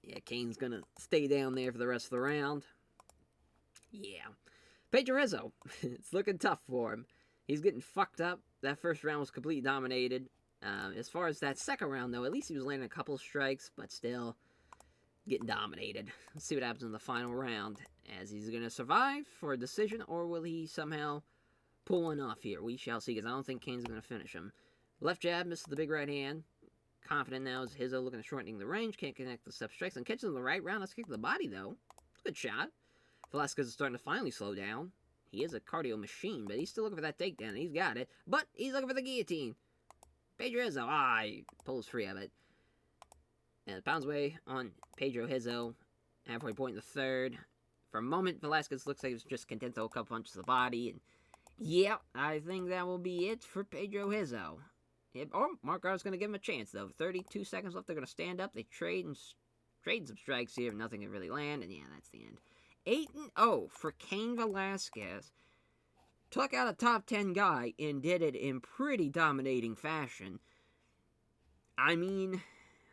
A: Yeah, Cain's gonna stay down there for the rest of the round. Yeah. Pedro Hizzo, it's looking tough for him. He's getting fucked up. That first round was completely dominated. As far as that second round, though, at least he was landing a couple of strikes, but still getting dominated. Let's see what happens in the final round. As he's going to survive for a decision, or will he somehow pull one off here? We shall see, because I don't think Cain's going to finish him. Left jab, misses the big right hand. Confident now as Hizzo looking at shortening the range. Can't connect the step strikes. And catches him the right round. Let's kick to the body, though. Good shot. Velasquez is starting to finally slow down. He is a cardio machine, but he's still looking for that takedown, and he's got it. But he's looking for the guillotine. Pedro Hizzo, he pulls free of it. And pounds away on Pedro Hizzo. Halfway point in the third. For a moment, Velasquez looks like he's just content to throw a couple punches to the body. And yeah, I think that will be it for Pedro Hizzo. Mark Goddard's going to give him a chance, though. 32 seconds left. They're going to stand up. They trade some strikes here. Nothing can really land. And yeah, that's the end. 8-0 for Cain Velasquez. Took out a top 10 guy and did it in pretty dominating fashion. I mean,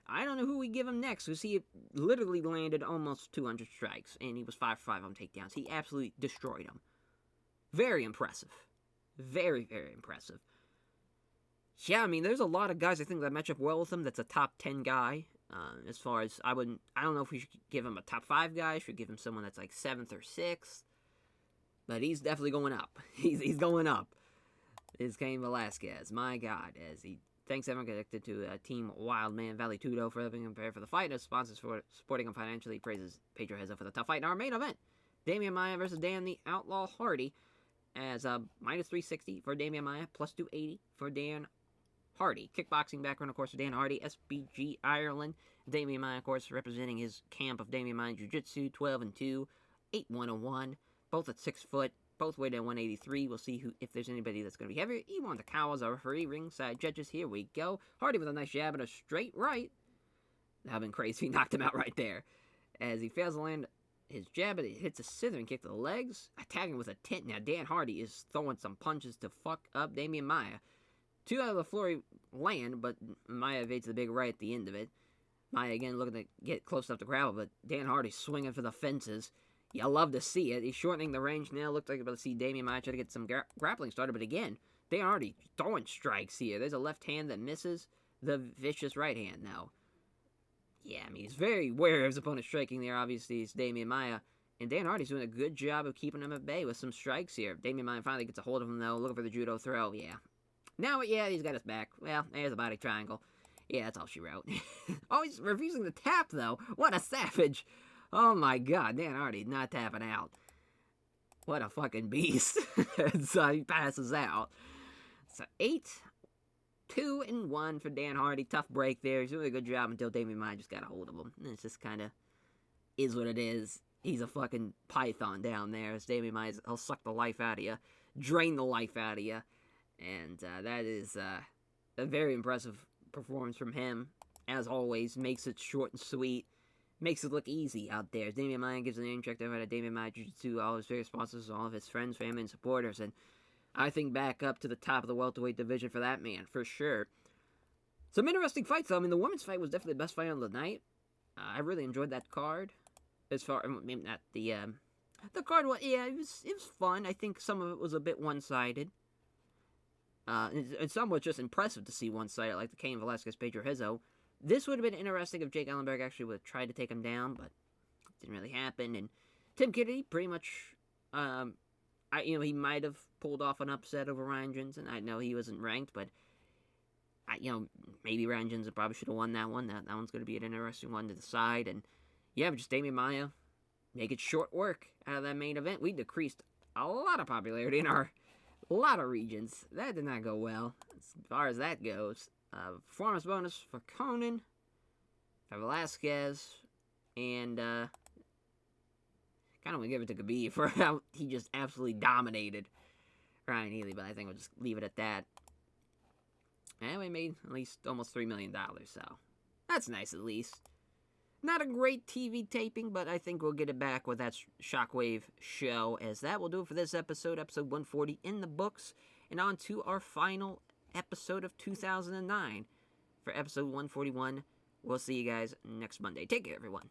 A: I don't know who we give him next, because he literally landed almost 200 strikes, and he was 5 for 5 on takedowns. He absolutely destroyed him. Very impressive. Very, very impressive. Yeah, I mean, there's a lot of guys I think that match up well with him that's a top 10 guy. As far as, I don't know if we should give him a top 5 guy, should give him someone that's like 7th or 6th. But he's definitely going up. He's going up. Is Cain Velasquez. My God, as he thanks everyone connected to Team Wildman Valley Tudo for helping him prepare for the fight. As sponsors for supporting him financially, praises Pedro Hizzo for the tough fight in our main event. Damian Maia versus Dan the Outlaw Hardy. As minus 360 for Damian Maia, plus 280 for Dan Hardy. Kickboxing background, of course, for Dan Hardy. SBG Ireland. Damian Maia, of course, representing his camp of Damian Maia Jiu-Jitsu. 12-2. 8-1-1. Both at 6 foot. Both weighed at 183. We'll see if there's anybody that's going to be heavier. Iwan Takawa's our referee. Ringside judges. Here we go. Hardy with a nice jab and a straight right. That would have been crazy. He knocked him out right there. As he fails to land his jab, it hits a slithering kick to the legs. Attacking with a tent. Now, Dan Hardy is throwing some punches to fuck up Damian Maia. 2 out of the floor land, but Maia evades the big right at the end of it. Maia again looking to get close enough to grapple, but Dan Hardy swinging for the fences. You love to see it. He's shortening the range now. Looks like you're about to see Damian Maia try to get some grappling started, but again, Dan Hardy throwing strikes here. There's a left hand that misses the vicious right hand now. Yeah, I mean, he's very wary of his opponent striking there. Obviously, it's Damian Maia. And Dan Hardy's doing a good job of keeping him at bay with some strikes here. Damian Maia finally gets a hold of him, though. Looking for the judo throw. Yeah. Now, yeah, he's got his back. Well, there's a body triangle. Yeah, that's all she wrote. Oh, he's refusing to tap, though. What a savage. Oh, my God. Dan Hardy not tapping out. What a fucking beast. So he passes out. So 8-2-1 for Dan Hardy. Tough break there. He's doing a good job until Damian Maia just got a hold of him. And it's just kind of is what it is. He's a fucking python down there. As Damian Maia, he'll suck the life out of you. Drain the life out of you. And that is a very impressive performance from him. As always, makes it short and sweet. Makes it look easy out there. Damian Maia gives a name check over to Damian Maia Jiu-Jitsu, all his various sponsors, all of his friends, family, and supporters. And I think back up to the top of the welterweight division for that man, for sure. Some interesting fights, though. I mean, the women's fight was definitely the best fight on the night. I really enjoyed that card. As far, maybe not the card was, yeah, it was fun. I think some of it was a bit one-sided. And some was just impressive to see one-sided, like the Cain Velasquez Pedro Rizzo. This would have been interesting if Jake Ellenberg actually would have tried to take him down, but it didn't really happen. And Tim Kennedy pretty much, he might have pulled off an upset over Ryan Jensen. I know he wasn't ranked, but maybe Ryan Jensen probably should have won that one. That one's going to be an interesting one to decide. And yeah, but just Damian Maia, make it short work out of that main event. We decreased a lot of popularity in a lot of regions. That did not go well as far as that goes. Performance bonus for Conan, for Velasquez, and kind of want to give it to Khabib for how he just absolutely dominated Ryan Healy, but I think we'll just leave it at that. And we made at least almost $3 million, so that's nice at least. Not a great TV taping, but I think we'll get it back with that Shockwave show, as that will do it for this episode 140 in the books, and on to our final episode of 2009 for episode 141. We'll see you guys next Monday. Take care, everyone.